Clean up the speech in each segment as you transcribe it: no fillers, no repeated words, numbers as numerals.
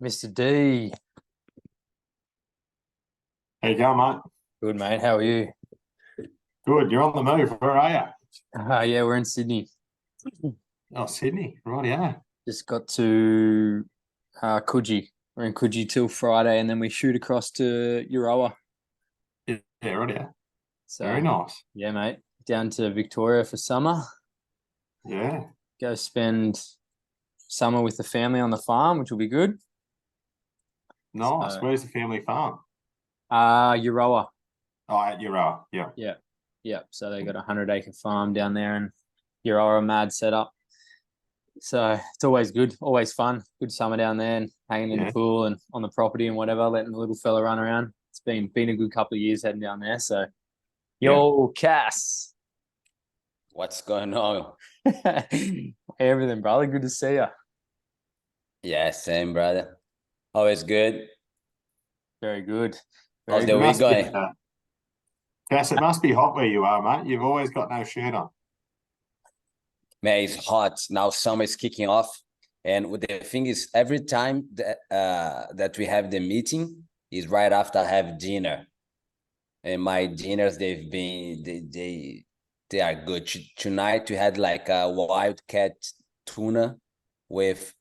Mr. D. How you going, mate? Good, mate. How are you? Good. You're on the move. Where are you? Yeah, we're in Sydney. Oh, Sydney. Right, yeah. Just got to Coogee. We're in Coogee till Friday, and then we shoot across to Euroa. Yeah, right, yeah. So, Very nice. yeah, mate. Down to Victoria for summer. Yeah. Go spend summer with the family on the farm, which will be good. Nice. So, Where's the family farm? Euroa. Oh, at Euroa. Yeah. Yeah. Yeah. So they got a 100-acre farm down there, and Euroa mad setup. So it's always good, always fun. Good summer down there and hanging in Yeah. the pool and on the property and whatever, letting the little fella run around. It's been a good couple of years heading down there. So, yo, Cass. What's going on? Hey, everything, brother. Good to see you. Yeah, same, brother. Always good. Very good. How's Very the good. week going? Cass, it must be hot where you are, mate. You've always got no shirt on. Man, it's hot. Now summer is kicking off. And the thing is, every time that we have the meeting is right after I have dinner. And my dinners, they are good. Tonight we had like a wildcat tuna with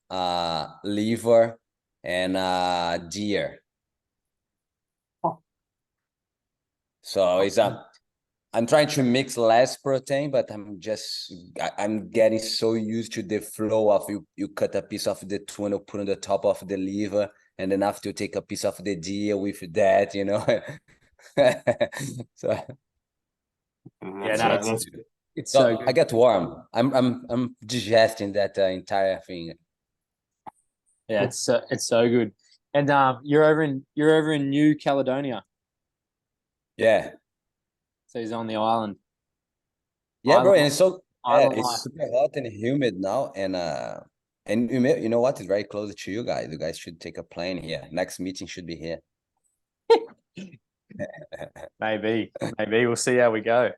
liver and deer. Oh. So I'm trying to mix less protein, but I'm getting so used to the flow of you cut a piece of the tuna, put on the top of the liver, and then after you take a piece of the deer with that, So Yeah, no, it's so good. I get warm. I'm digesting that entire thing. Yeah, it's so good. And you're over in New Caledonia. Yeah. So he's on the island. Yeah, bro, and Island it's life. super hot and humid now, and you know what? It's very close to you guys. You guys should take a plane here. Next meeting should be here. Maybe we'll see how we go.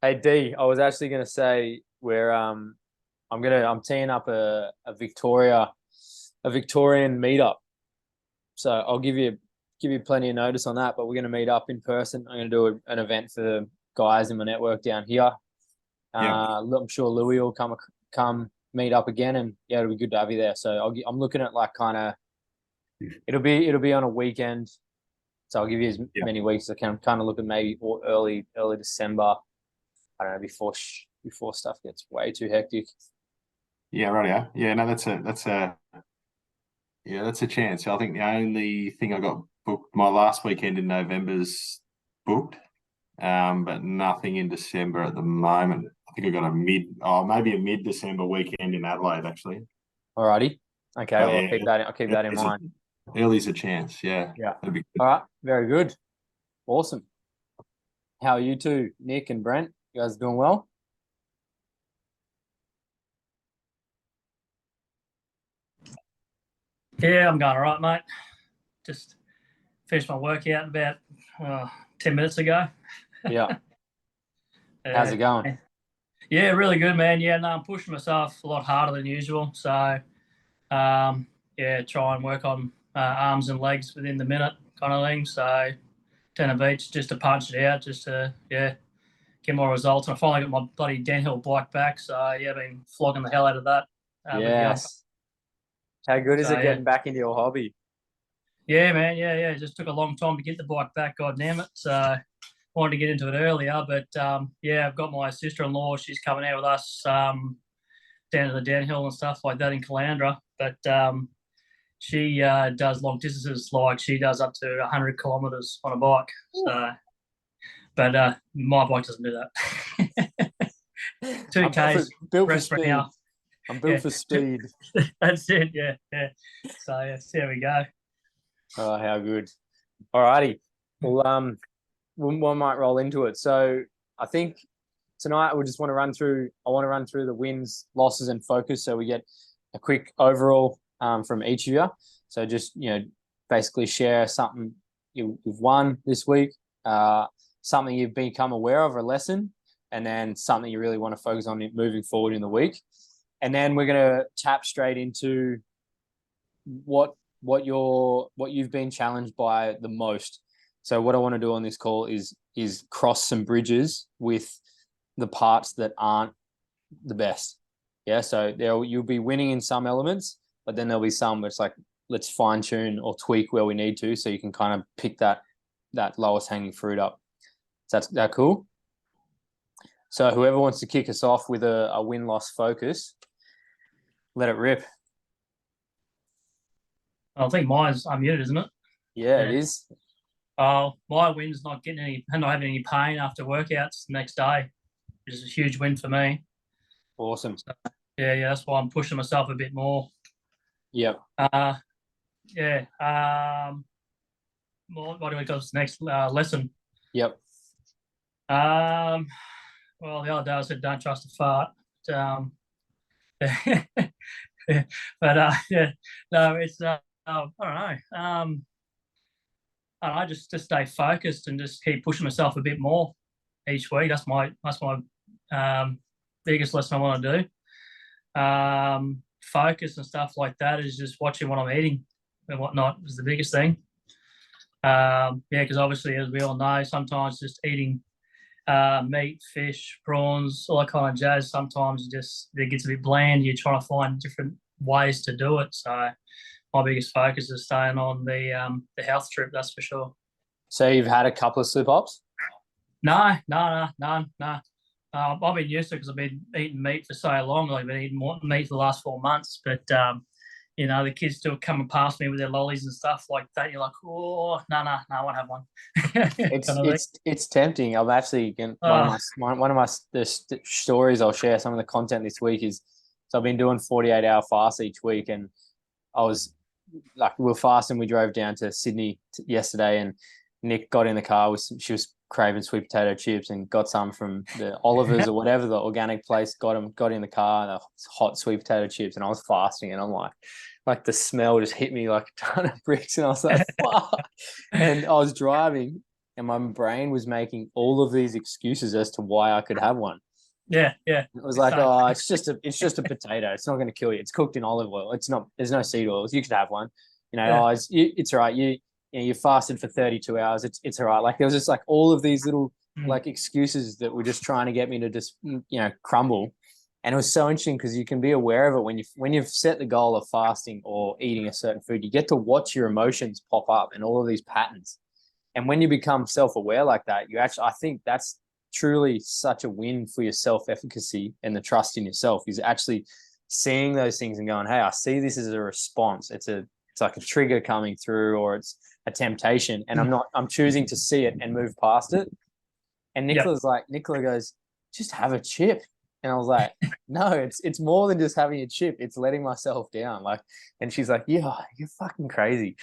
Hey D, I was actually gonna say I'm teeing up a Victorian meetup. So I'll give you plenty of notice on that, but we're gonna meet up in person. I'm gonna do an event for the guys in my network down here. Yeah. I'm sure Louis will come meet up again, and yeah, it'll be good to have you there. So I'm looking at like kind of it'll be on a weekend. So I'll give you as many weeks as I can. Kind of look at maybe early December. I don't know, before stuff gets way too hectic. Yeah, right, yeah. Yeah, no, that's a chance. I think the only thing I got booked, my last weekend in November's booked, but nothing in December at the moment. I think I got maybe a mid-December weekend in Adelaide, actually. Alrighty. Okay, well, yeah, I'll keep that in mind. Early's a chance, yeah. Yeah. That'd be good. All right, very good. Awesome. How are you two, Nick and Brent? You guys doing well? Yeah, I'm going all right, mate. Just finished my workout about 10 minutes ago. Yeah. How's it going? Yeah, really good, man. Yeah, no, I'm pushing myself a lot harder than usual. So, yeah, try and work on arms and legs within the minute kind of thing. So, 10 of each just to punch it out, just to, get more results. And I finally got my bloody downhill bike back. So, yeah, I've been flogging the hell out of that. Yes. How good is it getting back into your hobby? Yeah, man. Yeah. It just took a long time to get the bike back. God damn it. So wanted to get into it earlier, but I've got my sister-in-law. She's coming out with us down to the downhill and stuff like that in Caloundra. But she does long distances, like she does up to 100 kilometers on a bike. So, but my bike doesn't do that. 2Ks, built for speed. I'm built for speed. That's it. Yeah. So there we go. Oh, how good! Alrighty. Well, we might roll into it. So I think tonight we just want to run through. I want to run through the wins, losses, and focus, so we get a quick overall from each of you. So just basically share something you've won this week, something you've become aware of, a lesson, and then something you really want to focus on moving forward in the week. And then we're going to tap straight into what you've been challenged by the most. So what I want to do on this call is cross some bridges with the parts that aren't the best. Yeah. So you'll be winning in some elements, but then there'll be some where it's like, let's fine tune or tweak where we need to, so you can kind of pick that lowest hanging fruit up. Is that cool? So whoever wants to kick us off with a win-loss focus, let it rip. I think mine's unmuted, isn't it? Yeah, it is. Oh, my win's not having any pain after workouts the next day, which is a huge win for me. Awesome. Yeah, that's why I'm pushing myself a bit more. Yep. Yeah. What do we go to the next lesson? Yep. Well, the other day I said don't trust a fart. But yeah, no, it's I don't know. I don't know, just to stay focused and just keep pushing myself a bit more each week. That's my biggest lesson I want to do. Focus and stuff like that is just watching what I'm eating and whatnot is the biggest thing. Yeah, because obviously, as we all know, sometimes just eating meat, fish, prawns, all that kind of jazz, sometimes it gets a bit bland. You're trying to find different ways to do it. So my biggest focus is staying on the health trip, that's for sure. So you've had a couple of slip-ups? No. I've been used to it because I've been eating meat for so long. I've been eating more meat for the last 4 months. But, the kids still coming past me with their lollies and stuff like that. You're like, oh, no, I won't have one. It's tempting. I'm actually one of my stories I'll share. Some of the content this week is, so I've been doing 48-hour fasts each week, and I was like, we were fasting. We drove down to Sydney yesterday, and Nick got in the car she was craving sweet potato chips and got some from the Oliver's or whatever, the organic place. Got in the car, and hot sweet potato chips, and I was fasting, and I'm like the smell just hit me like a ton of bricks, and I was like, fuck. And I was driving, and my brain was making all of these excuses as to why I could have one. Yeah. It was like, oh, it's just a potato. It's not going to kill you. It's cooked in olive oil. It's not. There's no seed oils. You could have one. It's all right. You fasted for 32 hours. It's all right. Like there was just like all of these little like excuses that were just trying to get me to just crumble. And it was so interesting because you can be aware of it when you've set the goal of fasting or eating a certain food. You get to watch your emotions pop up and all of these patterns. And when you become self-aware like that, I think that's truly such a win for your self-efficacy and the trust in yourself, is actually seeing those things and going, hey, I see this as a response. It's like a trigger coming through, or it's a temptation, and I'm choosing to see it and move past it. And Nicola goes, just have a chip. And I was like, no, it's more than just having a chip. It's letting myself down. Like, and she's like, yeah, you're fucking crazy.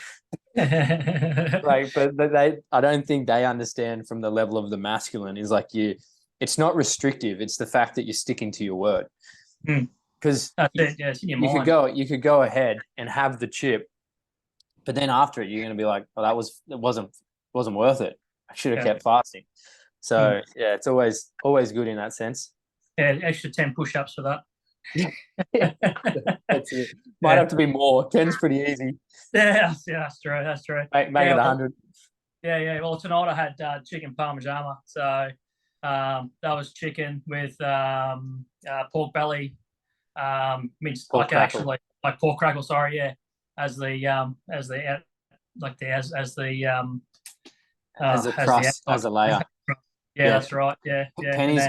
Like, but I don't think they understand from the level of the masculine is like it's not restrictive. It's the fact that you're sticking to your word. Because you could go ahead and have the chip, but then after it, you're going to be like, oh, it wasn't worth it. I should have kept fasting. So yeah, it's always good in that sense. Yeah, extra 10 push-ups for that. That's it. Might have to be more. 10's pretty easy. Yeah, that's true. Make it 100. Yeah. Well, tonight I had chicken parmigiana. So that was chicken with pork belly, minced Pork crackle. like pork crackle. Sorry, yeah, as the crust, as a layer. Yeah, that's right. Yeah. Penny's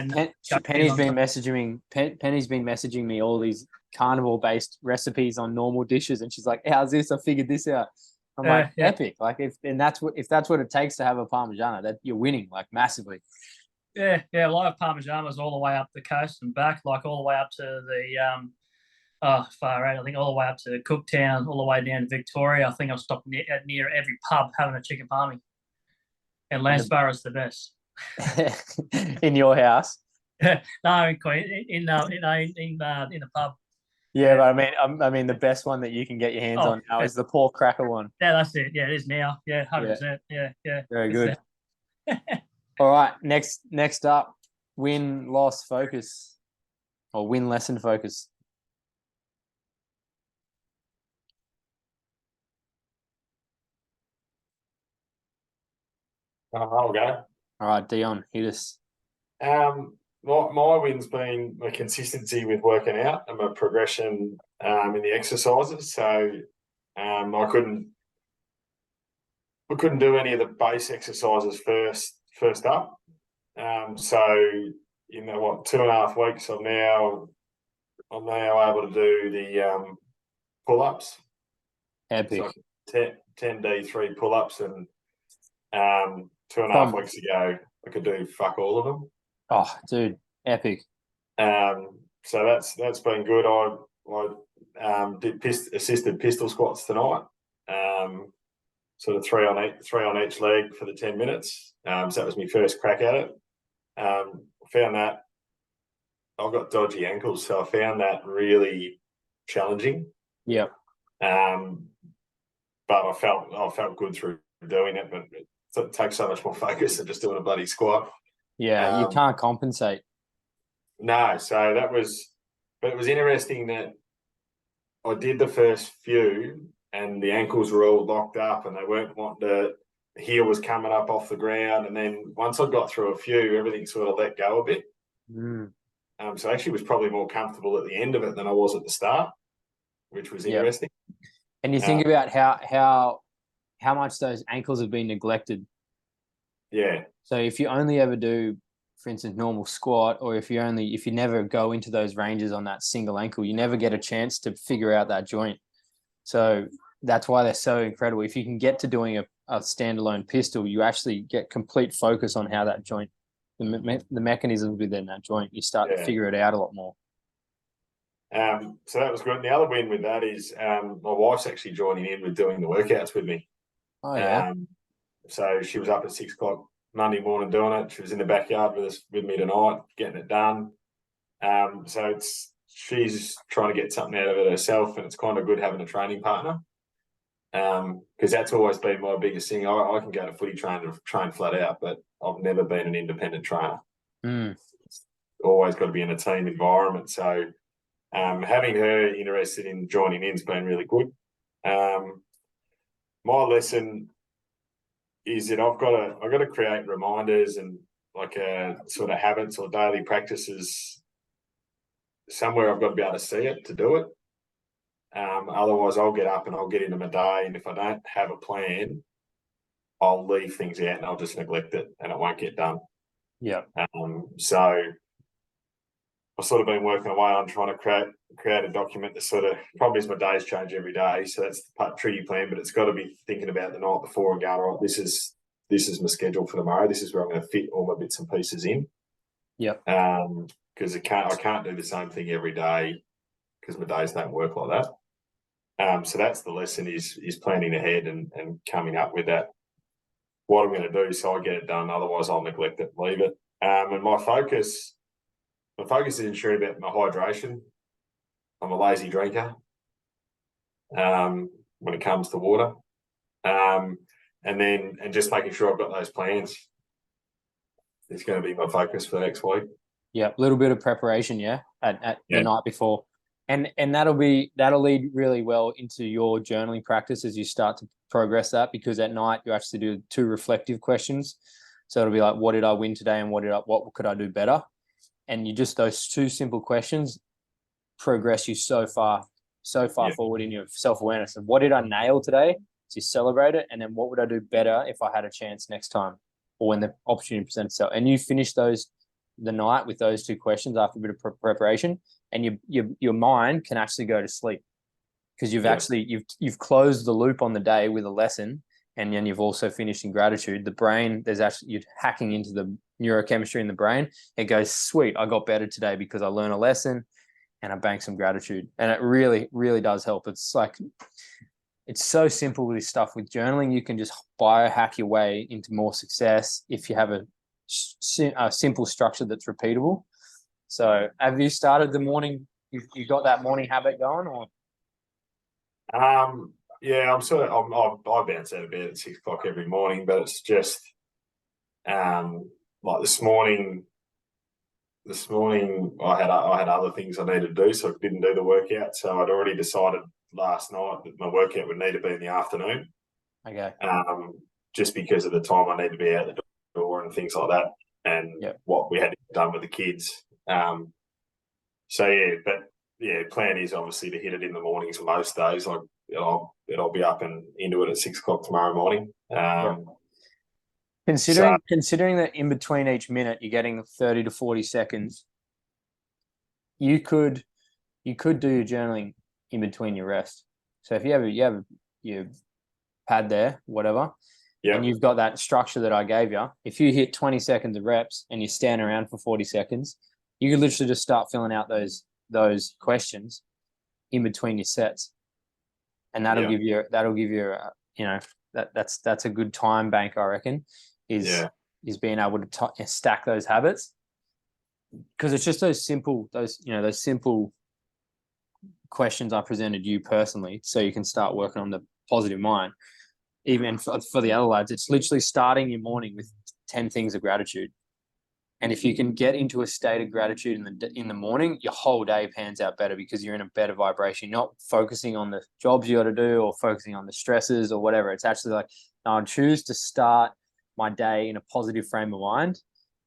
been messaging me all these carnivore-based recipes on normal dishes, and she's like, "How's this? I figured this out." I'm like, epic. Like, if that's what it takes to have a parmigiana, that you're winning like massively. Yeah. A lot of parmigianas all the way up the coast and back, like all the way up to the far out. I think all the way up to Cooktown, all the way down to Victoria. I think I've stopped near every pub having a chicken parmy. And Landsborough's the best. In your house? No, in Queen, in the pub. Yeah, but I mean, the best one that you can get your hands on now is the pork cracker one. Yeah, that's it. Yeah, it is now. Yeah, 100%. Yeah. Very good. All right, next up, win-loss focus, or win-lesson focus. I'll go. All right, Dion, hit us. My win's been my consistency with working out and my progression in the exercises. So I couldn't do any of the base exercises first up. So 2.5 weeks I'm now able to do the pull-ups. Epic. So 10D 3 pull-ups, and 2.5 weeks ago I could do fuck all of them. Oh, dude, epic. So that's been good. I did assisted pistol squats tonight. Sort of three on each leg for the 10 minutes. So that was my first crack at it. Found that I've got dodgy ankles, so I found that really challenging. Yeah. But I felt good through doing it, but it takes so much more focus than just doing a bloody squat. Yeah, you can't compensate. No, so but it was interesting that I did the first few and the ankles were all locked up and they weren't wanting to, the heel was coming up off the ground. And then once I got through a few, everything sort of let go a bit. So I actually was probably more comfortable at the end of it than I was at the start, which was interesting. And you think about how much those ankles have been neglected. Yeah. So if you only ever do, for instance, normal squat, or if you never go into those ranges on that single ankle, you never get a chance to figure out that joint. So that's why they're so incredible. If you can get to doing a standalone pistol, you actually get complete focus on how that joint, the mechanisms within that joint, you start to figure it out a lot more. So that was good. And the other win with that is my wife's actually joining in with doing the workouts with me. Oh yeah. So she was up at 6 o'clock Monday morning doing it. She was in the backyard with me tonight, getting it done. So she's trying to get something out of it herself, and it's kind of good having a training partner. Because that's always been my biggest thing. I can go to footy train flat out, but I've never been an independent trainer. It's always got to be in a team environment. So having her interested in joining in has been really good. My lesson is that I've got to create reminders and like sort of habits or daily practices somewhere. I've got to be able to see it to do it. Otherwise, I'll get up and I'll get into my day, and if I don't have a plan, I'll leave things out and I'll just neglect it, and it won't get done. Yeah. So I've sort of been working away on trying to create a document that sort of, probably as my days change every day, so that's the part tricky plan, but it's got to be thinking about the night before and going, all right, this is my schedule for tomorrow. This is where I'm going to fit all my bits and pieces in. Yep. Because I can't do the same thing every day because my days don't work like that. So that's the lesson is planning ahead and coming up with that, what I'm going to do so I get it done. Otherwise, I'll neglect it, leave it. And my focus is ensuring about my hydration. I'm a lazy drinker when it comes to water. And just making sure I've got those plans. It's going to be my focus for the next week. Yeah, a little bit of preparation, at the night before. And that'll lead really well into your journaling practice as you start to progress that, because at night you actually do 2 reflective questions. So it'll be like, what did I win today, and what could I do better? And you just, those 2 simple questions progress you so far forward in your self-awareness. And what did I nail today? So you celebrate it, and then what would I do better if I had a chance next time, or when the opportunity presents itself? And you finish the night with those 2 questions after a bit of preparation, and your mind can actually go to sleep, because you've closed the loop on the day with a lesson, and then you've also finished in gratitude. The brain, you're hacking into the neurochemistry in the brain. It goes, sweet, I got better today because I learned a lesson and I banked some gratitude. And it really, really does help. It's like, it's so simple with this stuff. With journaling, you can just biohack your way into more success if you have a simple structure that's repeatable. So have you started the morning, you got that morning habit going, or? Yeah, I bounce out of bed at 6 o'clock every morning, but it's just like this morning I had other things I needed to do, so I didn't do the workout. So I'd already decided last night that my workout would need to be in the afternoon. Okay. Just because of the time I need to be out the and things like that, and Yep. what we had done with the kids. So yeah, but yeah, plan is obviously to hit it in the mornings most days. Like I'll be up and into it at 6 o'clock tomorrow morning. Considering that in between each minute you're getting 30 to 40 seconds, you could do your journaling in between your rest. So if you have your pad there, whatever, and you've got that structure that I gave you, if you hit 20 seconds of reps and you stand around for 40 seconds, you could literally just start filling out those questions in between your sets, and that'll give you that's a good time bank, I reckon. Is being able to stack those habits, because it's just those simple questions I presented you personally, so you can start working on the positive mind. Even for the other lads, it's literally starting your morning with 10 things of gratitude. And if you can get into a state of gratitude in the morning, your whole day pans out better because you're in a better vibration. You're not focusing on the jobs you got to do or focusing on the stresses or whatever. It's actually like, no, I choose to start my day in a positive frame of mind.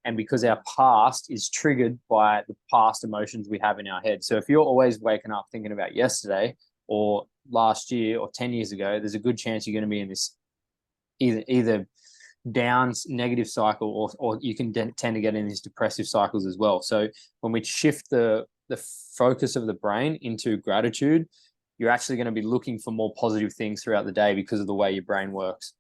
And because our past is triggered by the past emotions we have in our head. So if you're always waking up thinking about yesterday or last year or 10 years ago, there's a good chance you're going to be in this either down negative cycle, or you can tend to get in these depressive cycles as well. So when we shift the focus of the brain into gratitude, you're actually going to be looking for more positive things throughout the day because of the way your brain works.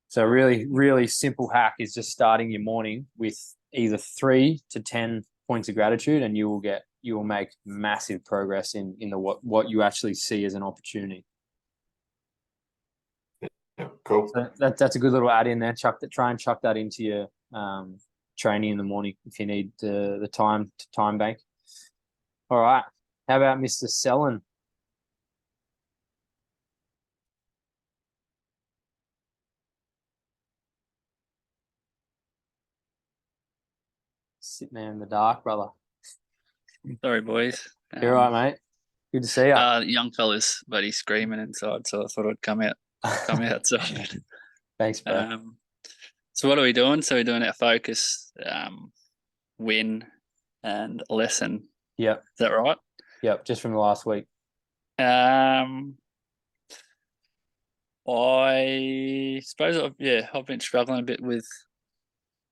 So really, really simple hack is just starting your morning with either 3 to 10 points of gratitude, and you will make massive progress in the what you actually see as an opportunity. Yeah, cool. So that's a good little add in there. Try and chuck that into your training in the morning if you need the time bank. All right. How about Mr. Sellen? Sitting there in the dark, brother. Sorry, boys. You're all right, mate. Good to see you. Young fella's buddy screaming inside, so I thought I'd come outside. Thanks, bro. So what are we doing? So we're doing our focus, win, and lesson. Yep. Is that right? Yep. Just from the last week. I suppose I've been struggling a bit with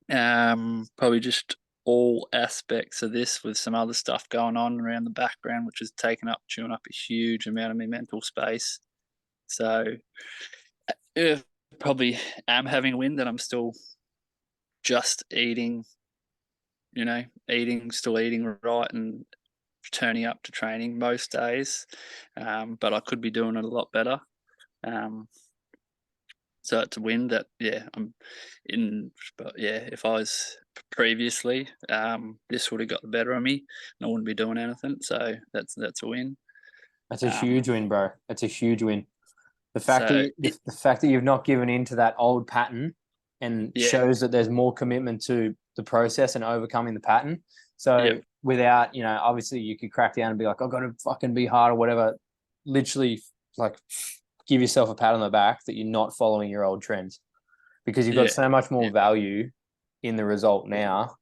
probably just all aspects of this, with some other stuff going on around the background, which is chewing up a huge amount of my mental space. So probably am having a win that I'm still just eating right and turning up to training most days, but I could be doing it a lot better. So it's a win that I'm in. But if I was previously, this would have got the better of me and I wouldn't be doing anything. So that's a win. That's a huge win, bro. That's a huge win. The fact that you've not given in to that old pattern and shows that there's more commitment to the process and overcoming the pattern. So without, obviously you could crack down and be like, I've got to fucking be hard or whatever. Literally, like, give yourself a pat on the back that you're not following your old trends, because you've got so much more value in the result now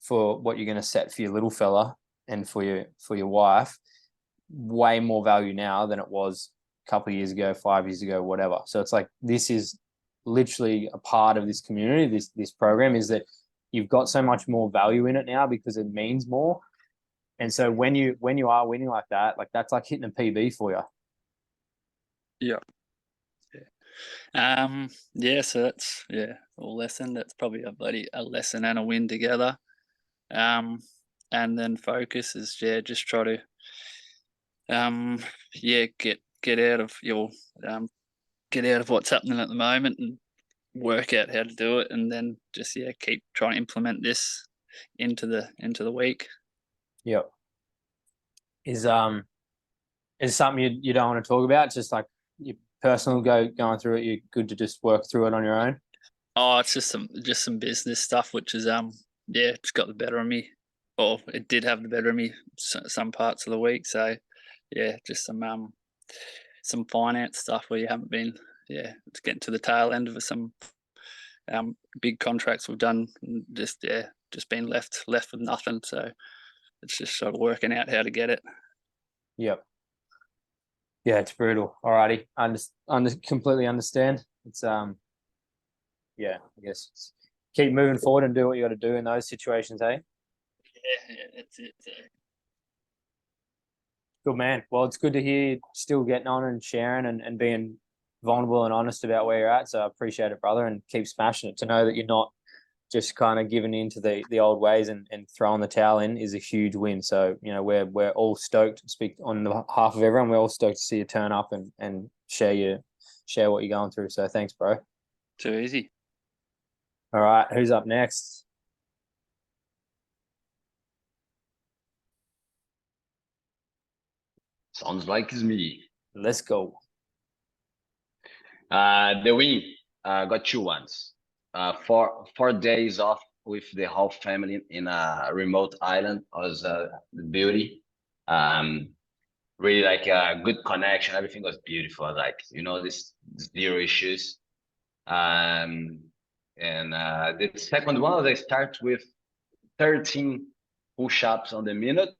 for what you're going to set for your little fella and for your wife. Way more value now than it was a couple of years ago, 5 years ago, whatever. So it's like, this is literally a part of this community. This program is that you've got so much more value in it now because it means more. And so when you are winning like that, like, that's like hitting a PB for you. So that's a lesson. That's probably a lesson and a win together. And then focus is just try to get out of what's happening at the moment and work out how to do it, and then just keep trying to implement this into the week. Yep. Is something you don't want to talk about? It's just like your personal going through it. You're good to just work through it on your own. Oh, it's just some business stuff, which is it's got the better of me, or it did have the better of me some parts of the week. So just some finance stuff where you haven't been. It's getting to the tail end of some big contracts we've done, just been left with nothing. So it's just sort of working out how to get it. Yep. Yeah, it's brutal. Alrighty, completely understand. It's yeah, I guess keep moving forward and do what you got to do in those situations, eh? Yeah, that's it. So. Good man. Well, it's good to hear you still getting on and sharing and being vulnerable and honest about where you're at. So I appreciate it, brother, and keep smashing it. To know that you're not just kind of giving into the old ways and throwing the towel in is a huge win. So, you know, we're all stoked, speak on behalf of everyone, we're all stoked to see you turn up and share what you're going through. So thanks, bro. Too easy. All right, who's up next? Sounds like it's me. Let's go. The win, got 2 ones. 4 days off with the whole family in a remote island was beauty. Really like a good connection. Everything was beautiful. Like, you know, this zero issues. And the second one was I start with 13 push-ups on the minute.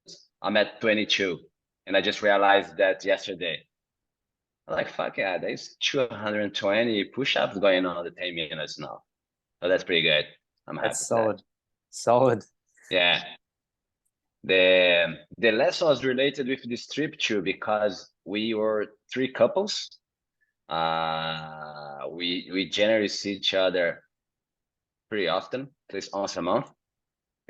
I'm at 22. And I just realized that yesterday. I'm like, fuck yeah, there's 220 push-ups going on the 10 minutes now. So that's pretty good. I'm happy. That's solid. Solid. Yeah. The lesson was related with this trip too, because we were 3 couples. We generally see each other pretty often, at least once a month.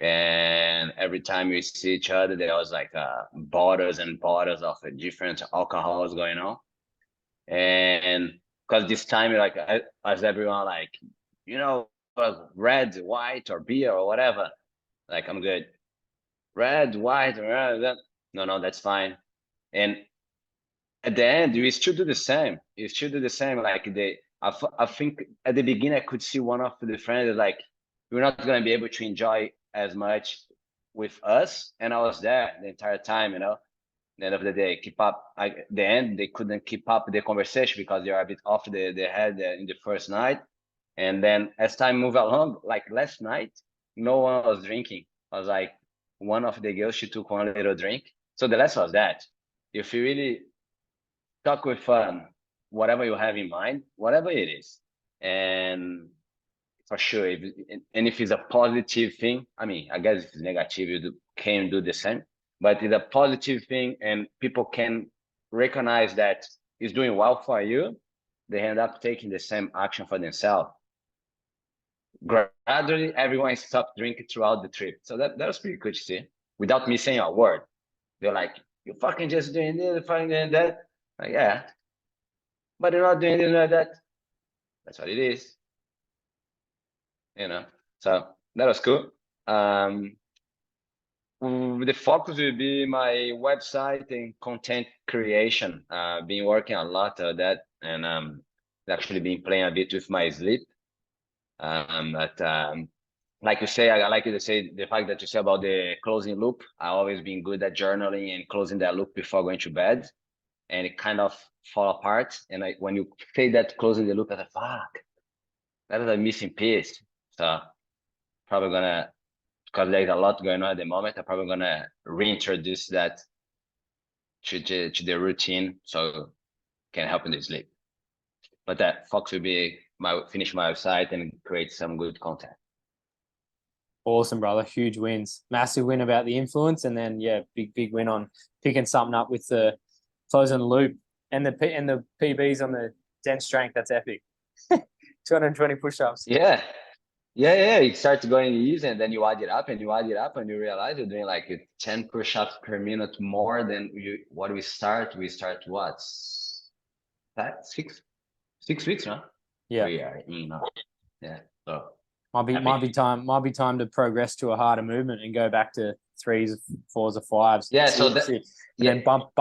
And every time we see each other, there was like bottles and bottles of different alcohols going on. And because this time, like, as everyone, like, you know, red, white, or beer or whatever, like, I'm good. Red, white, or no, that's fine. And at the end, we still do the same. You still do the same. Like, I think at the beginning, I could see one of the friends like, we're not gonna be able to enjoy as much with us. And I was there the entire time, you know. At the end of the day, keep up. The end, they couldn't keep up the conversation because they are a bit off the head in the first night. And then as time moved along, like last night, no one was drinking. I was like, one of the girls, she took one little drink. So the lesson was that if you really talk with whatever you have in mind, whatever it is, and for sure, if it's a positive thing, I mean, I guess if it's negative, you can do the same. But it's a positive thing, and people can recognize that it's doing well for you. They end up taking the same action for themselves. Gradually, everyone stopped drinking throughout the trip. So that was pretty good to see, without me saying a word. They're like, "You fucking just doing this, fucking doing that." Like, yeah, but you're not doing this like that. That's what it is. You know, so that was cool. The focus will be my website and content creation. Been working a lot on that, and actually been playing a bit with my sleep. But like you say, I like you to say the fact that you say about the closing loop. I've always been good at journaling and closing that loop before going to bed, and it kind of fall apart. And when you say that closing the loop, I thought, fuck, that is a missing piece. So probably gonna, because there's a lot going on at the moment, I'm probably gonna reintroduce that to the routine so it can help in the sleep. But that Fox will be finish my website and create some good content. Awesome, brother. Huge wins. Massive win about the influence, and then yeah, big win on picking something up with the closing the loop and the PBs on the dense strength. That's epic. 220 push-ups. Yeah. You start going easy, and then you add it up, and you realize you're doing like 10 push-ups per minute more than what we start. We start what? 6 weeks, huh? Yeah. We are, yeah. So might be time to progress to a harder movement and go back to 3s, 4s, or 5s. Yeah. So that, then bump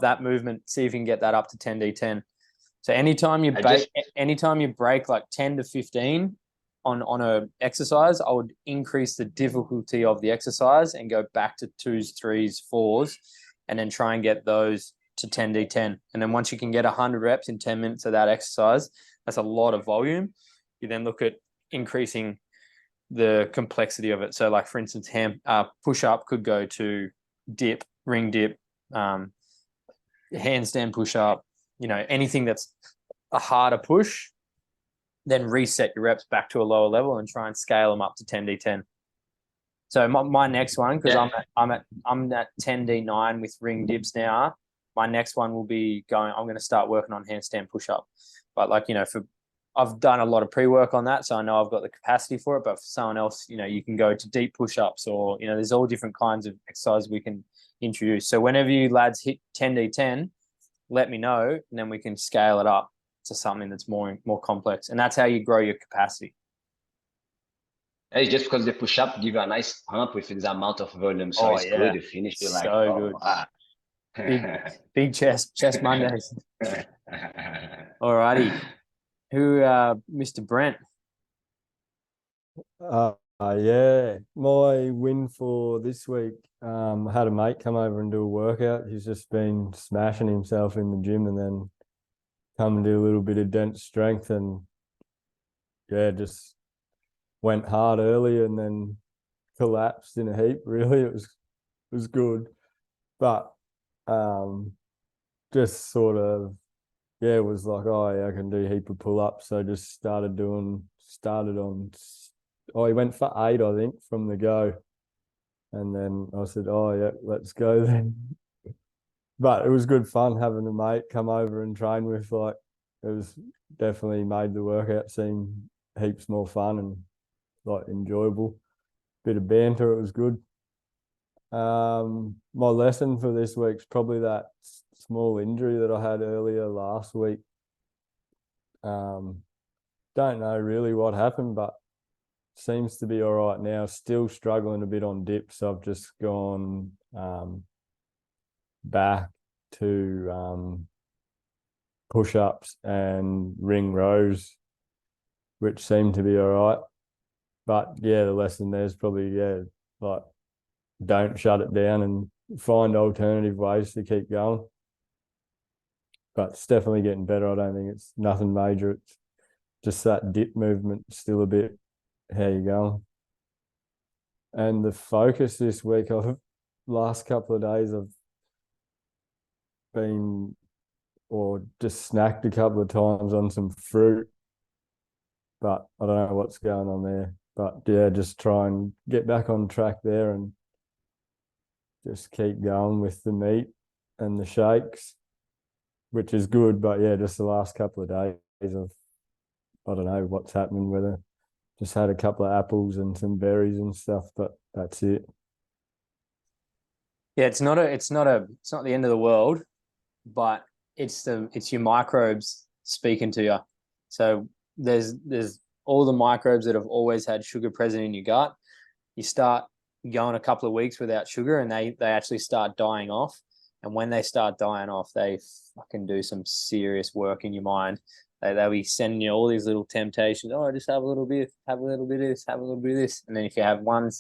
that movement. See if you can get that up to 10D10. So anytime you break like 10 to 15 on a exercise, I would increase the difficulty of the exercise and go back to 2s, 3s, 4s, and then try and get those to 10D10. And then once you can get 100 reps in 10 minutes of that exercise, that's a lot of volume. you then look at increasing the complexity of it. So like for instance, push up could go to dip, ring dip, handstand push up, anything that's a harder push, then reset your reps back to a lower level and try and scale them up to 10D10. So my next one, because I'm at 10D9 with ring dips now. My next one will be I'm going to start working on handstand push up. But I've done a lot of pre-work on that, so I know I've got the capacity for it. But for someone else, you can go to deep push-ups, or there's all different kinds of exercises we can introduce. So whenever you lads hit 10D10, let me know, and then we can scale it up to something that's more complex. And that's how you grow your capacity. Hey, just because the push-up give you a nice pump with this amount of volume, so it's good. You finish, you're like, so good. Ah. Big chest Mondays. Alrighty. Who, Mr. Brent? Yeah, my win for this week. I had a mate come over and do a workout. He's just been smashing himself in the gym, and then come and do a little bit of dense strength, and just went hard early and then collapsed in a heap. Really, it was good, but just sort of it was like, I can do a heap of pull-ups. So just started on. He went for 8, I think, from the go, and then I said, let's go then. But it was good fun having a mate come over and train with. Like, it was definitely made the workout seem heaps more fun and like enjoyable. Bit of banter, it was good. My lesson for this week's probably that small injury that I had earlier last week. Don't know really what happened, but seems to be all right now. Still struggling a bit on dips. So I've just gone back to push-ups and ring rows, which seem to be all right. But the lesson there is probably like, don't shut it down and find alternative ways to keep going. But it's definitely getting better. I don't think it's nothing major. It's just that dip movement still a bit. How you going? And the focus this week, last couple of days, I've been just snacked a couple of times on some fruit, but I don't know what's going on there. But just try and get back on track there and just keep going with the meat and the shakes, which is good. But just the last couple of days I don't know what's happening, whether just had a couple of apples and some berries and stuff, but that's it. Yeah, it's not the end of the world, but it's your microbes speaking to you. So there's all the microbes that have always had sugar present in your gut. You start going a couple of weeks without sugar, and they actually start dying off. And when they start dying off, they fucking do some serious work in your mind. They'll be sending you all these little temptations. Just have a little bit, have a little bit of this, have a little bit of this. And then if you have one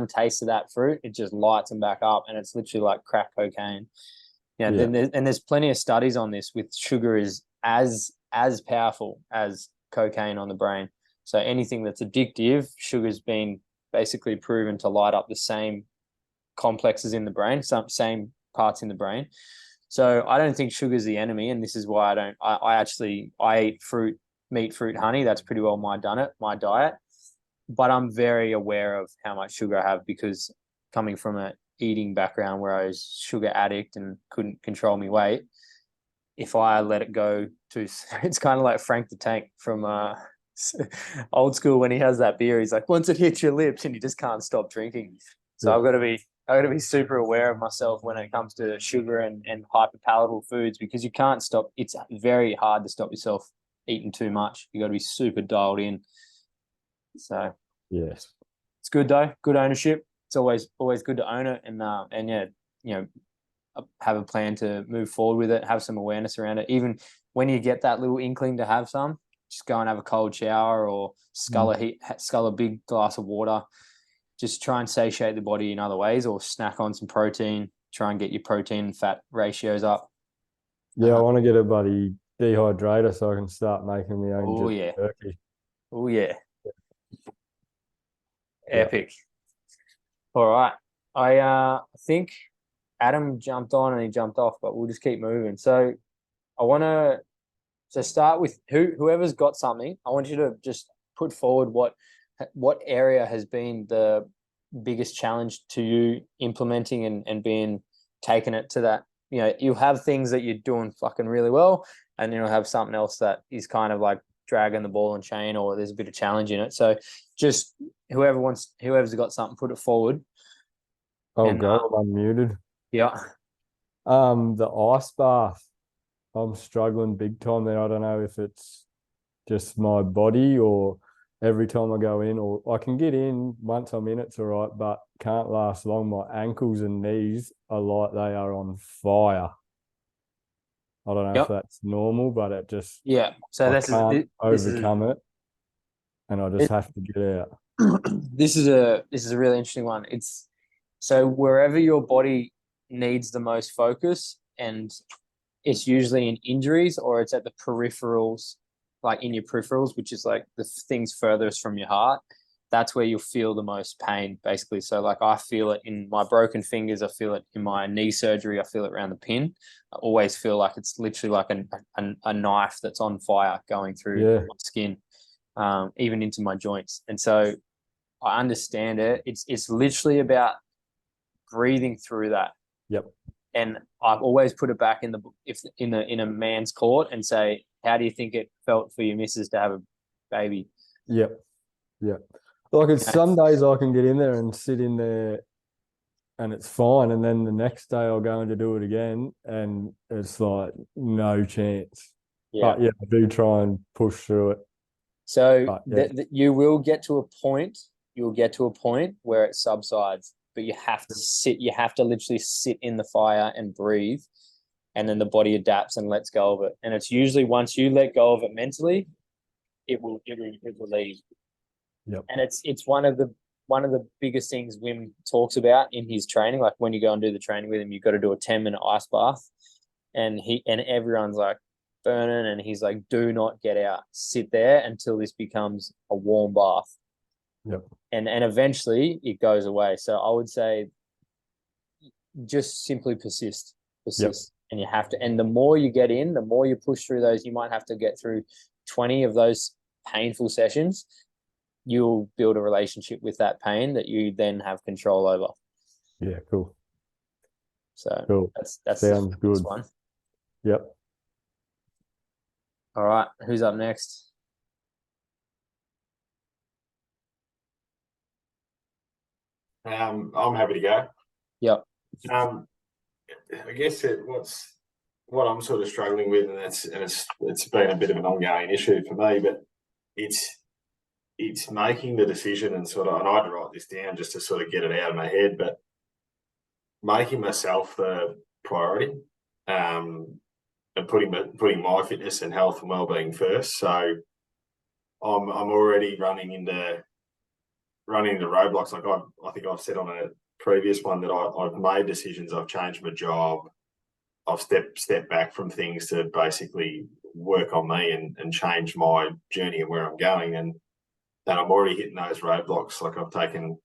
taste of that fruit, it just lights them back up. And it's literally like crack cocaine. And there's plenty of studies on this with sugar is as powerful as cocaine on the brain. So anything that's addictive, sugar's been basically proven to light up the same complexes in the brain, same parts in the brain. So I don't think sugar is the enemy, and this is why I eat fruit, meat, fruit, honey. That's pretty well my diet. But I'm very aware of how much sugar I have, because coming from an eating background where I was sugar addict and couldn't control my weight, if I let it go it's kind of like Frank the Tank from Old School when he has that beer. He's like, once it hits your lips, and you just can't stop drinking. So I've got to be super aware of myself when it comes to sugar and hyperpalatable foods, because you can't stop. It's very hard to stop yourself eating too much. You got to be super dialed in. So yes, it's good though. Good ownership. It's always good to own it, and have a plan to move forward with it. Have some awareness around it. Even when you get that little inkling to have some, just go and have a cold shower or scull a big glass of water. Just try and satiate the body in other ways, or snack on some protein. Try and get your protein and fat ratios up. I want to get a bloody dehydrator so I can start making my own turkey. Oh yeah. Yeah. Epic. All right. I think Adam jumped on and he jumped off, but we'll just keep moving. So I want to start with whoever's got something. I want you to just put forward what area has been the biggest challenge to you implementing and being taking it to that. You know, you have things that you're doing fucking really well, and you'll have something else that is kind of like dragging the ball and chain, or there's a bit of challenge in it. So just whoever's got something, put it forward. I'll And, go. I'm unmuted. Yeah. The ice bath. I'm struggling big time there. I don't know if it's just my body or every time I go in, or I can get in once I'm in, it's all right, but can't last long. My ankles and knees are like they are on fire. I don't know Yep. if that's normal, but it just, Yeah. So I this can't is overcome it, and I just have to get out. this is a really interesting one. It's so wherever your body needs the most focus, and it's usually in injuries or it's at the peripherals, like in your peripherals, which is like the things furthest from your heart. That's where you'll feel the most pain, basically. So like I feel it in my broken fingers, I feel it in my knee surgery, I feel it around the pin. I always feel like it's literally like a knife that's on fire going through my skin, even into my joints. And so I understand it. It's literally about breathing through that. Yep. And I've always put it back in a man's court and say, how do you think it felt for your missus to have a baby? Yep. Like it's some days I can get in there and sit in there and it's fine, and then the next day I'll go in to do it again and it's like no chance. Yeah. But yeah, I do try and push through it. So yeah. you will get to a point. You'll get to a point where it subsides, but you have to sit. You have to literally sit in the fire and breathe, and then the body adapts and lets go of it. And it's usually once you let go of it mentally, it will leave. Yep. And it's one of the biggest things Wim talks about in his training. Like when you go and do the training with him, you've got to do a 10-minute ice bath, and everyone's like burning, and he's like, do not get out, sit there until this becomes a warm bath. Yep. And eventually it goes away. So I would say just simply persist. Yep. And you have to, and the more you get in, the more you push through those, you might have to get through 20 of those painful sessions. You'll build a relationship with that pain that you then have control over. Yeah, cool. So Cool. that's Sounds good. one. Yep. All right, who's up next? I'm happy to go. Yep. I guess what I'm sort of struggling with, and it's been a bit of an ongoing issue for me, but it's making the decision and I had to write this down just to sort of get it out of my head, but making myself the priority, and putting my fitness and health and well-being first. So I'm already running into roadblocks. Like I think I've said on a previous one that I've made decisions. I've changed my job. I've stepped back from things to basically work on me and change my journey and where I'm going. And I'm already hitting those roadblocks. Like I've taken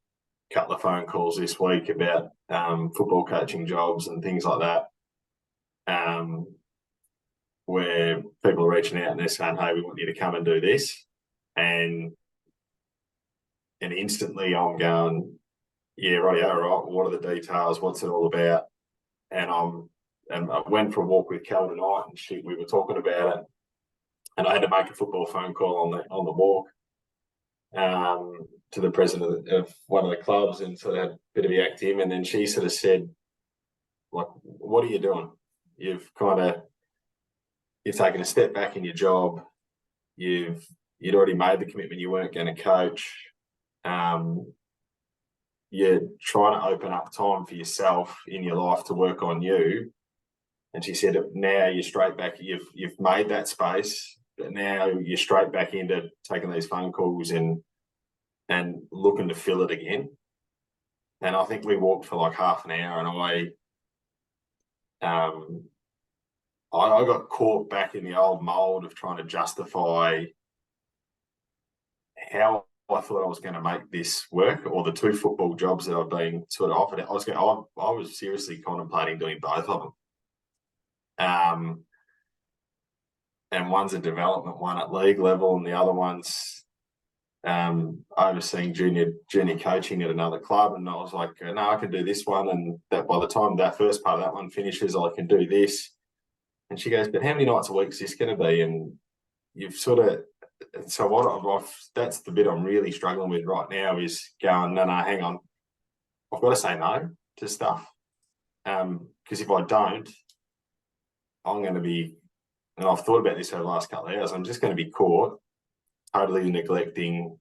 a couple of phone calls this week about football coaching jobs and things like that, where people are reaching out and they're saying, hey, we want you to come and do this. And instantly I'm going, yeah, right, what are the details? What's it all about? And I went for a walk with Cal tonight, and we were talking about it, and I had to make a football phone call on the walk to the president of one of the clubs, and sort of had a bit of a yak to him. And then she sort of said, like, what are you doing? You've taken a step back in your job. You'd already made the commitment you weren't going to coach. You're trying to open up time for yourself in your life to work on you. And she said, now you're straight back. You've made that space, but now you're straight back into taking these phone calls and looking to fill it again. And I think we walked for like half an hour, and I got caught back in the old mold of trying to justify how I thought I was going to make this work, or the 2 football jobs that I've been sort of offered. I was seriously contemplating doing both of them. And one's a development one at league level, and the other one's overseeing junior coaching at another club. And I was like, no, I can do this one, and that by the time that first part of that one finishes, I can do this. And she goes, but how many nights a week is this going to be? And you've sort of, so what that's the bit I'm really struggling with right now, is going, no, hang on, I've got to say no to stuff, because if I don't, I'm going to be, and I've thought about this over the last couple of hours, I'm just going to be caught totally neglecting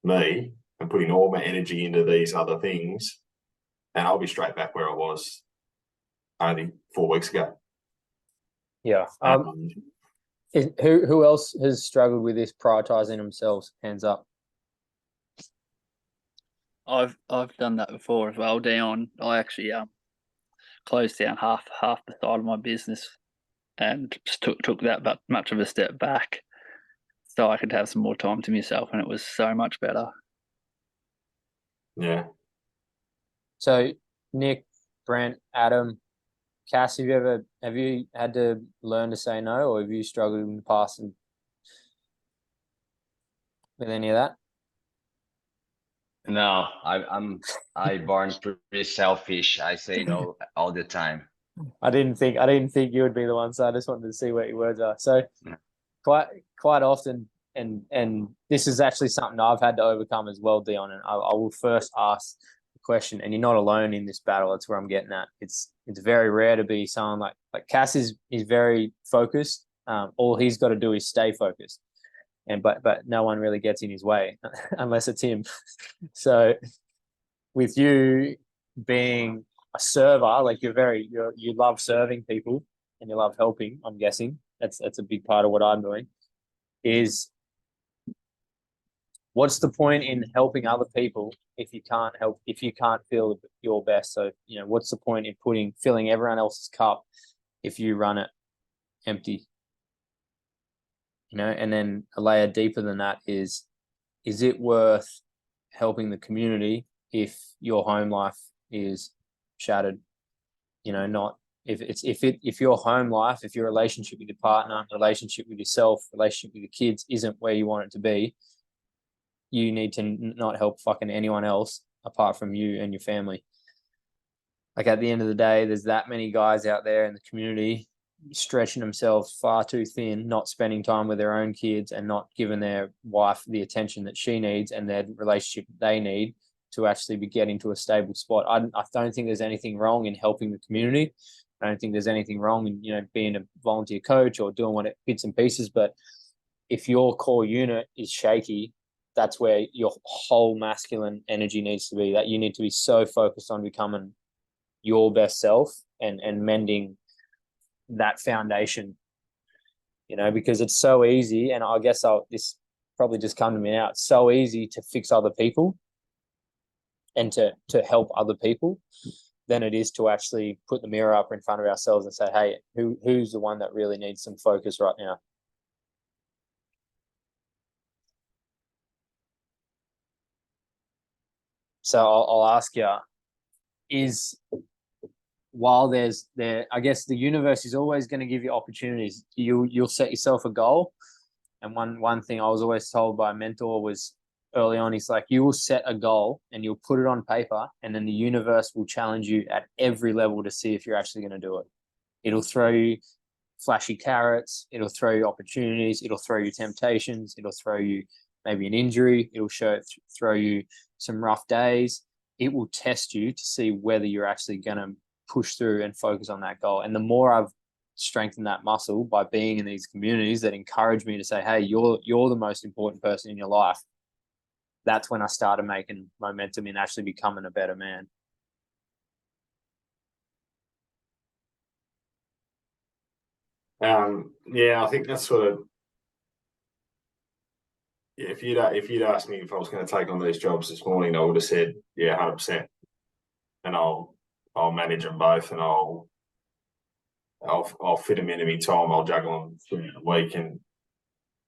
me and putting all my energy into these other things, and I'll be straight back where I was only 4 weeks ago. Yeah. Who else has struggled with this, prioritizing themselves? Hands up. I've done that before as well, Dion. I actually closed down half the side of my business and just took that but much of a step back so I could have some more time to myself, and it was so much better. Yeah. So Nick, Brent, Adam, Cass, have you had to learn to say no, or have you struggled in the past with any of that? No, I born pretty selfish. I say no all the time. I didn't think you would be the one, so I just wanted to see what your words are. So Yeah. quite often, and this is actually something I've had to overcome as well, Dion. And I will first ask the question, and you're not alone in this battle. That's where I'm getting at. It's very rare to be someone like Cass is very focused. All he's got to do is stay focused, but no one really gets in his way unless it's him. So with you being a server, like you love serving people and you love helping, I'm guessing that's a big part of what I'm doing. Is what's the point in helping other people if you can't feel your best? So, what's the point in filling everyone else's cup if you run it empty? And then a layer deeper than that is it worth helping the community if your home life is shattered? Not if your home life, if your relationship with your partner, relationship with yourself, relationship with your kids isn't where you want it to be, you need to not help fucking anyone else apart from you and your family. Like, at the end of the day, there's that many guys out there in the community stretching themselves far too thin, not spending time with their own kids and not giving their wife the attention that she needs and their relationship they need to actually be getting to a stable spot. I don't think there's anything wrong in helping the community. I don't think there's anything wrong in, being a volunteer coach or doing what it bits and pieces. But if your core unit is shaky, that's where your whole masculine energy needs to be. That you need to be so focused on becoming your best self and mending that foundation, because it's so easy. And I guess this probably just come to me now. It's so easy to fix other people and to help other people than it is to actually put the mirror up in front of ourselves and say, hey, who's the one that really needs some focus right now? So I'll ask you, I guess the universe is always going to give you opportunities. You'll set yourself a goal. And one thing I was always told by a mentor was early on, he's like, you will set a goal and you'll put it on paper, and then the universe will challenge you at every level to see if you're actually going to do it. It'll throw you flashy carrots. It'll throw you opportunities. It'll throw you temptations. It'll throw you maybe an injury. It'll throw you some rough days. It will test you to see whether you're actually going to push through and focus on that goal. And the more I've strengthened that muscle by being in these communities that encourage me to say, hey, you're the most important person in your life, that's when I started making momentum in actually becoming a better man. Yeah, I think that's sort of, yeah, if you'd asked me if I was going to take on these jobs this morning, I would have said, yeah, 100%. And I'll manage them both, and I'll fit them into my time. I'll juggle them through the week, and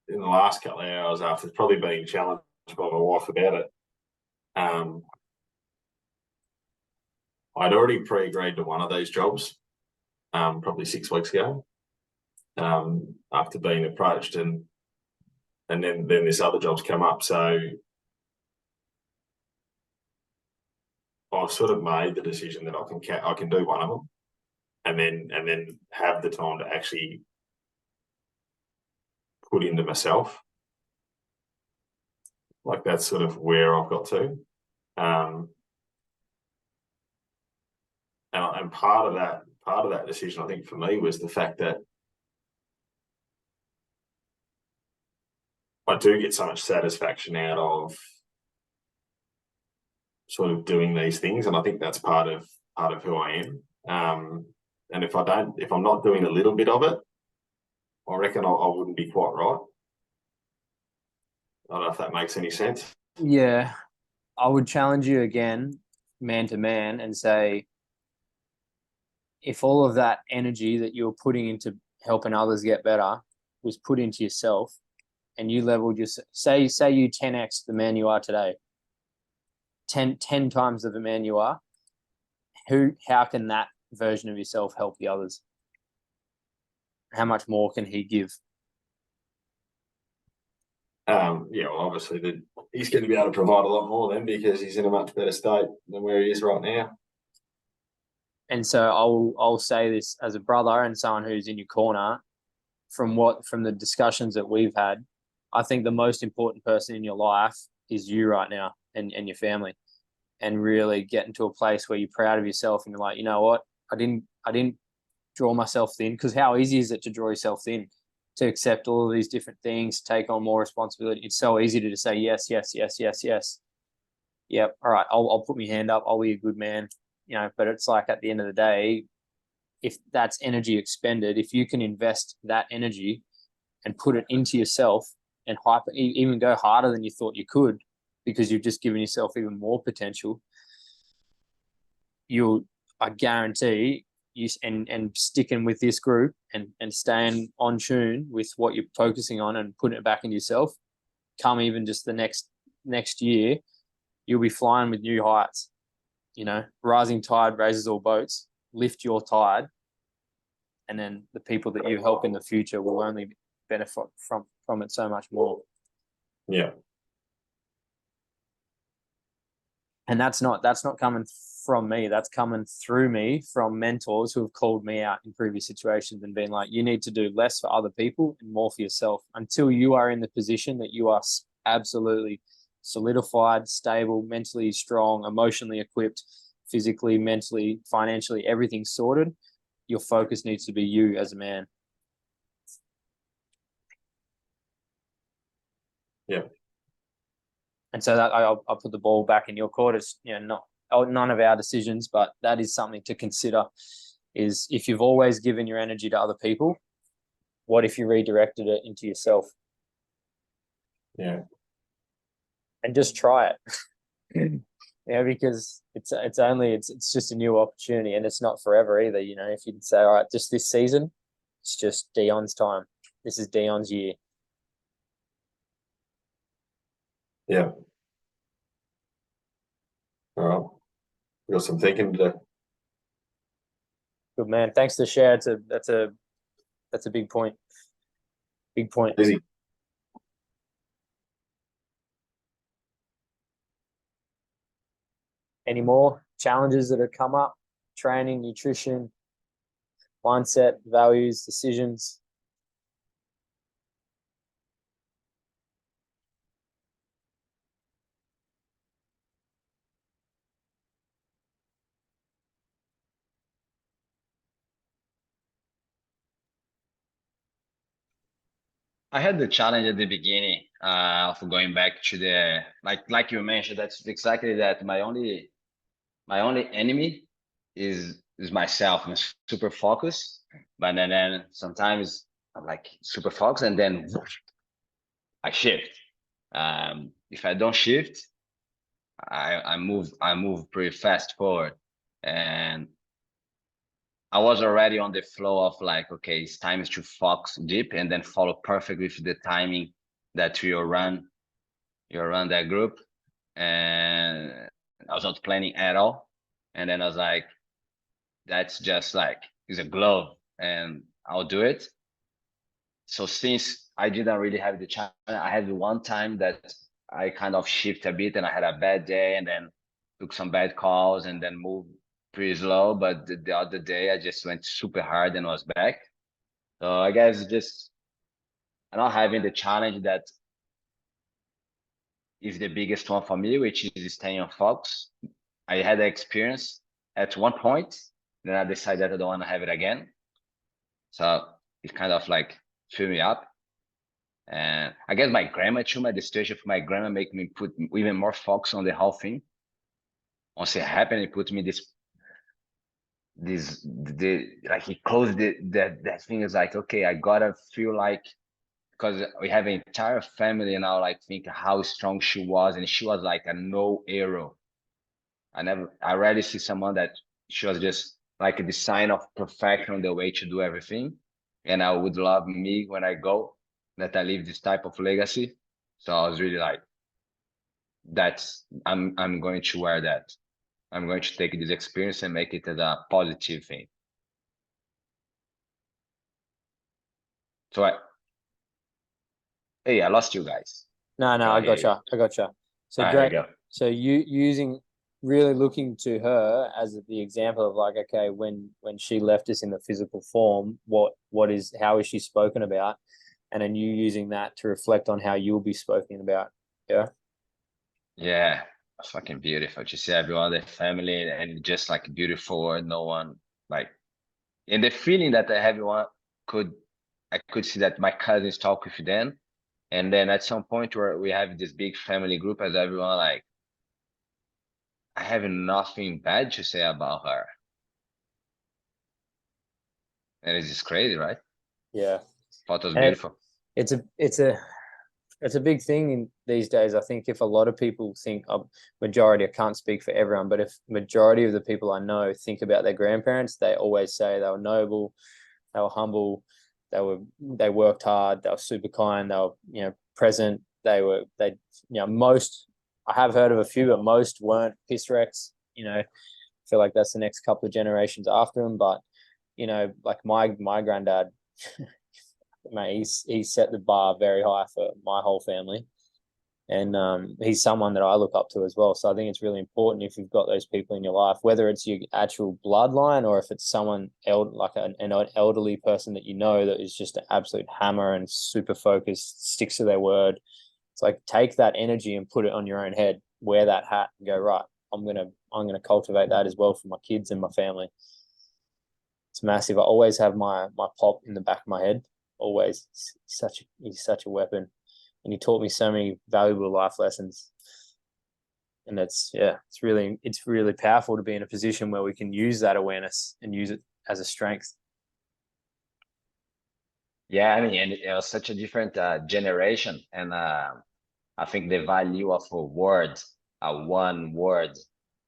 in the last couple of hours after probably being challenged by my wife about it. I'd already pre-agreed to one of these jobs, probably 6 weeks ago, after being approached, and then this other job's come up. So I've sort of made the decision that I can do one of them, and then have the time to actually put into myself. Like, that's sort of where I've got to. And part of that decision, I think, for me, was the fact that I do get so much satisfaction out of sort of doing these things, and I think that's part of who I am. And if I'm not doing a little bit of it, I reckon I wouldn't be quite right. I don't know if that makes any sense. Yeah, I would challenge you again, man to man, and say, if all of that energy that you're putting into helping others get better was put into yourself, and you leveled your, say you 10x the man you are today, 10 times of the man you are, how can that version of yourself help the others? How much more can he give? Yeah, well, obviously he's going to be able to provide a lot more then, because he's in a much better state than where he is right now. And so I'll say this as a brother and someone who's in your corner, from the discussions that we've had, I think the most important person in your life is you right now, and your family, and really get into a place where you're proud of yourself and you're like, you know what, I didn't draw myself thin, because how easy is it to draw yourself thin, to accept all of these different things, take on more responsibility? It's so easy to just say yes, yes, yes, yes, yes. Yep. All right. I'll put my hand up. I'll be a good man. But it's like, at the end of the day, if that's energy expended, if you can invest that energy and put it into yourself and even go harder than you thought you could, because you've just given yourself even more potential, I guarantee you, and sticking with this group and staying on tune with what you're focusing on and putting it back into yourself, come even just the next year, you'll be flying with new heights. Rising tide raises all boats. Lift your tide, and then the people that you help in the future will only benefit from it so much more. Yeah. And that's not coming from me. That's coming through me from mentors who have called me out in previous situations and been like, you need to do less for other people and more for yourself, until you are in the position that you are absolutely solidified, stable, mentally strong, emotionally equipped, physically, mentally, financially, everything sorted. Your focus needs to be you as a man. Yeah. And so that I'll put the ball back in your court. It's none of our decisions, but that is something to consider. Is, if you've always given your energy to other people, what if you redirected it into yourself? Yeah. And just try it. Because it's just a new opportunity, and it's not forever either. If you say, all right, just this season, it's just Dion's time. This is Dion's year. Yeah. All right. We got some thinking to do. Good man. Thanks to share. That's a big point. Big point. Easy. Any more challenges that have come up? Training, nutrition, mindset, values, decisions? I had the challenge at the beginning of going back to the like you mentioned. That's exactly that. My only enemy is myself. I'm super focused, but then sometimes I'm like super focused, and then I shift. If I don't shift, I move pretty fast forward, and I was already on the flow of like, okay, it's time to focus deep and then follow perfect with the timing that you'll run that group, and I was not planning at all. And then I was like, that's just like, it's a glove and I'll do it. So since I didn't really have the chance, I had one time that I kind of shift a bit and I had a bad day and then took some bad calls and then moved pretty slow. But the other day I just went super hard and was back. So I guess just not having the challenge that is the biggest one for me, which is staying on focus. I had the experience at one point, then I decided I don't want to have it again. So it kind of like filled me up. And I guess my grandma too, the situation for my grandma make me put even more focus on the whole thing. Once it happened, it put me like he closed that thing is like, okay, I gotta feel like, because we have an entire family now, like think how strong she was, and she was like a no arrow. I rarely see someone that she was just like the sign of perfection, the way to do everything. And I would love me when I go that I leave this type of legacy. So I was really like, I'm going to wear that. I'm going to take this experience and make it as a positive thing. So hey, I lost you guys. No, Oh, I here you gotcha. I gotcha. So Here great. you go. So you really looking to her as the example of like, okay, when she left us in the physical form, how is she spoken about? And then you using that to reflect on how you'll be spoken about. Yeah. Yeah, fucking beautiful to see everyone, the family, and just like beautiful. No one like, and the feeling that everyone I could see that my cousins talk with them, and then at some point where we have this big family group as everyone like, I have nothing bad to say about her, and it's just crazy, right? Yeah. Photos And beautiful. it's a big thing in these days. I think if a lot of people think, majority, I can't speak for everyone, but if majority of the people I know think about their grandparents, they always say they were noble, they were humble, they worked hard, they were super kind, they were present, most, I have heard of a few, but most weren't piss wrecks. I feel like that's the next couple of generations after them. But like my granddad, mate, he set the bar very high for my whole family, and he's someone that I look up to as well. So I think it's really important if you've got those people in your life, whether it's your actual bloodline or if it's someone like an elderly person that that is just an absolute hammer and super focused, sticks to their word. It's like, take that energy and put it on your own head, wear that hat and go, right, I'm gonna cultivate that as well for my kids and my family. It's massive. I always have my pop in the back of my head. Always. He's such a weapon. And he taught me so many valuable life lessons. And it's really powerful to be in a position where we can use that awareness and use it as a strength. Yeah, I mean, and it was such a different generation, and I think the value of a word, a one word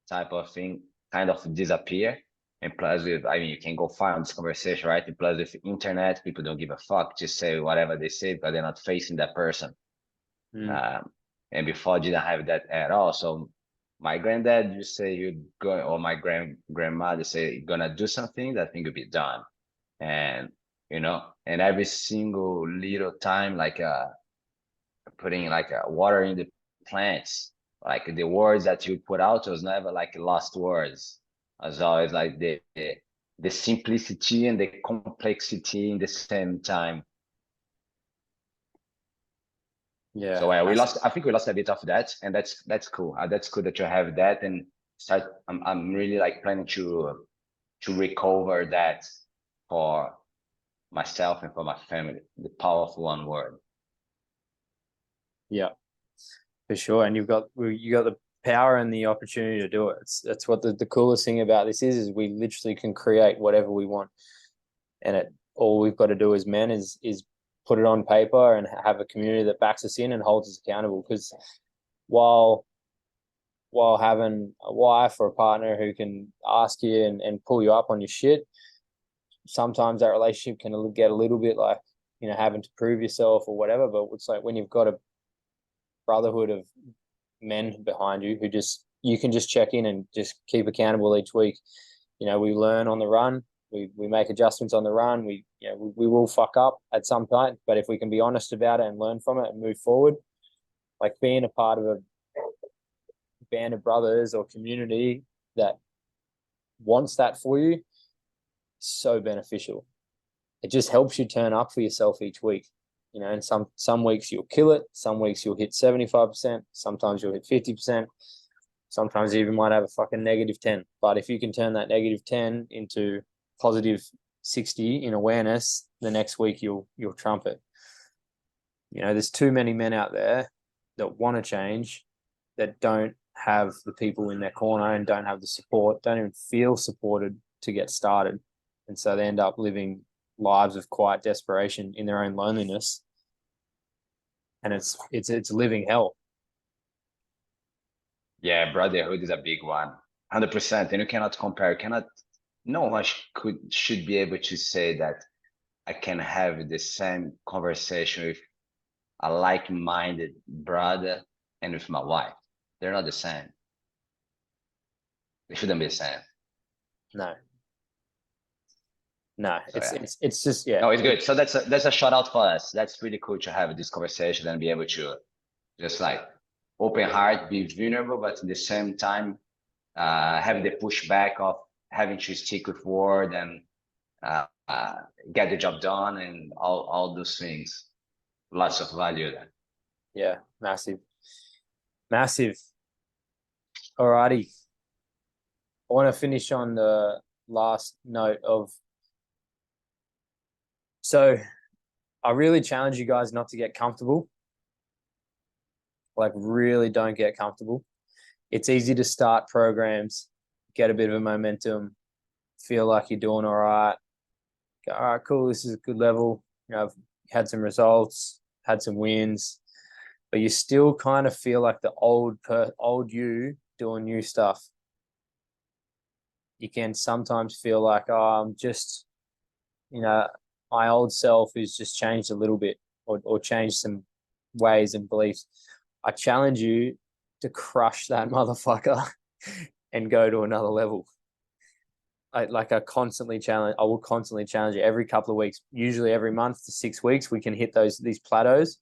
type of thing, kind of disappear. And plus, you can go far on this conversation, right? And plus, with internet, people don't give a fuck, just say whatever they say, but they're not facing that person. And before, I didn't have that at all. So my granddad just say you're going, or my grandmother say you're gonna do something, that thing will be done. And and every single little time, like putting like water in the plants, like the words that you put out was never like lost words. It was always like the simplicity and the complexity in the same time. Yeah. So I think we lost a bit of that, and that's cool. That's cool that you have that, and I'm really like planning to recover that for myself and for my family. The power of one word. Yeah, for sure. And you got the power and the opportunity to do it. That's what the coolest thing about this is we literally can create whatever we want. And all we've got to do as men is put it on paper and have a community that backs us in and holds us accountable. Because while having a wife or a partner who can ask you and pull you up on your shit, sometimes that relationship can get a little bit like having to prove yourself or whatever. But it's like when you've got a brotherhood of men behind you who you can just check in and just keep accountable each week. We learn on the run. We make adjustments on the run. We will fuck up at some point, but if we can be honest about it and learn from it and move forward, like being a part of a band of brothers or community that wants that for you, so beneficial. It just helps you turn up for yourself each week. And some weeks you'll kill it. Some weeks you'll hit 75%. Sometimes you'll hit 50%. Sometimes you even might have a fucking -10. But if you can turn that -10 into positive 60 in awareness, the next week you'll trump it. There's too many men out there that want to change that don't have the people in their corner and don't have the support, don't even feel supported to get started. And so they end up living lives of quiet desperation in their own loneliness. And it's living hell. Yeah, brotherhood is a big one, 100%. And you cannot compare. No one should be able to say that I can have the same conversation with a like-minded brother and with my wife. They're not the same. They shouldn't be the same. No, So, it's just, yeah. No, it's good. So that's a shout out for us. That's really cool to have this conversation and be able to just like open heart, be vulnerable, but at the same time, having the pushback of having to stick with word and get the job done and all those things. Lots of value there. Yeah, massive. Alrighty. I want to finish on the last note of, so I really challenge you guys not to get comfortable. Like, really don't get comfortable. It's easy to start programs, get a bit of a momentum, feel like you're doing all right. Go, all right, cool, this is a good level. I've had some results, had some wins, but you still kind of feel like the old you doing new stuff. You can sometimes feel like, oh, I'm just, my old self is just changed a little bit or changed some ways and beliefs. I challenge you to crush that motherfucker and go to another level. I will constantly challenge you every couple of weeks, usually every month to 6 weeks. We can hit these plateaus.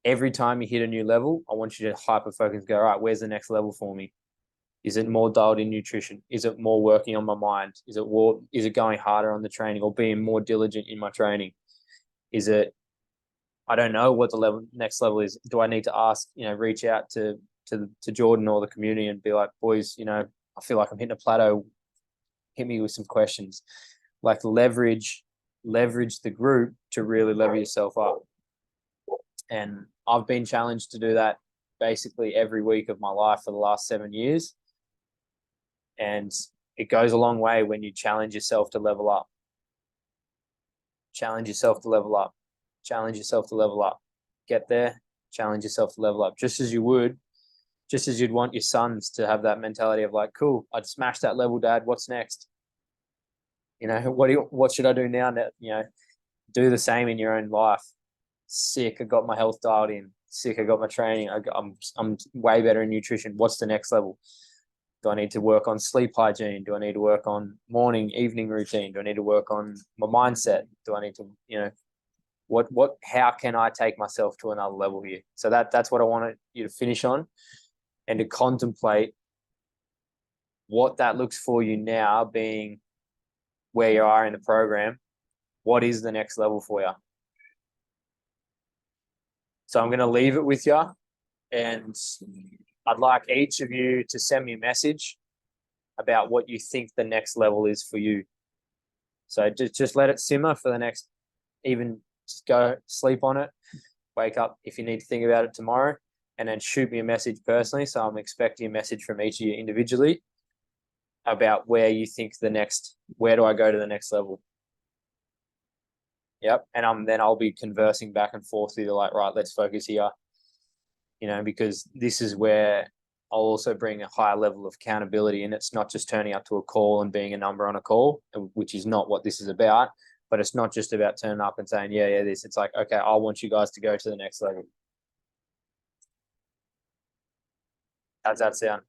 Every time you hit a new level, I want you to hyper focus, go, all right, where's the next level for me? Is it more dialed in nutrition? Is it more working on my mind? Is it going harder on the training or being more diligent in my training? Is it, I don't know what the next level is. Do I need to ask, reach out to Jordan or the community and be like, boys, I feel like I'm hitting a plateau. Hit me with some questions. Like leverage the group to really level yourself up. And I've been challenged to do that basically every week of my life for the last 7 years. And it goes a long way when you challenge yourself to level up. Challenge yourself to level up. Challenge yourself to level up. Get there, challenge yourself to level up. Just as you'd want your sons to have that mentality of like, cool, I'd smash that level, Dad. What's next? What should I do now? Do the same in your own life. Sick, I got my health dialed in. Sick, I got my training. I'm way better in nutrition. What's the next level? Do I need to work on sleep hygiene? Do I need to work on morning, evening routine? Do I need to work on my mindset? Do I need to, how can I take myself to another level here? So that's what I wanted you to finish on and to contemplate what that looks for you now, being where you are in the program. What is the next level for you? So I'm going to leave it with you, and I'd like each of you to send me a message about what you think the next level is for you. So just let it simmer for the next, even just go sleep on it, wake up if you need to think about it tomorrow, and then shoot me a message personally. So I'm expecting a message from each of you individually about where you think where do I go to the next level? Yep. And then I'll be conversing back and forth with you like, right, let's focus here. Because this is where I'll also bring a higher level of accountability. And it's not just turning up to a call and being a number on a call, which is not what this is about, But it's not just about turning up and saying, yeah, this. It's like, okay, I want you guys to go to the next level. How's that sound?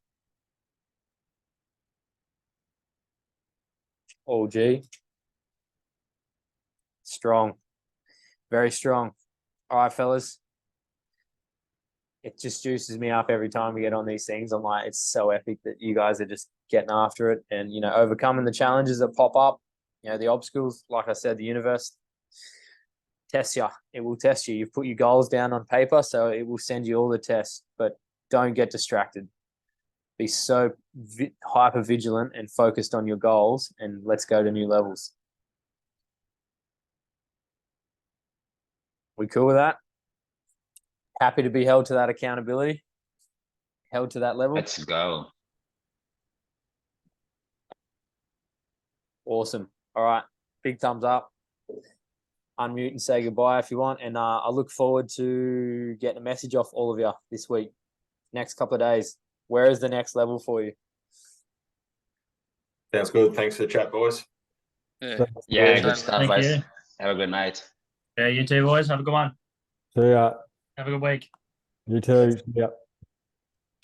Oh, gee. Strong. Very strong. All right, fellas. It just juices me up every time we get on these things. I'm like, it's so epic that you guys are just getting after it and, you know, overcoming the challenges that pop up, you know, the obstacles. Like I said, the universe tests you. It will test you. You've put your goals down on paper, so it will send you all the tests, but don't get distracted. Be so hyper vigilant and focused on your goals, and let's go to new levels. We cool with that? Happy to be held to that accountability, held to that level. Let's go. Awesome. All right. Big thumbs up. Unmute and say goodbye if you want. And I look forward to getting a message off all of you this week, next couple of days. Where is the next level for you? Sounds good. Thanks for the chat, boys. Yeah, Yeah. good stuff, Thank guys. you. Have a good night. Yeah, you too, boys. Have a good one. See ya. Have a good week. You too. Yeah.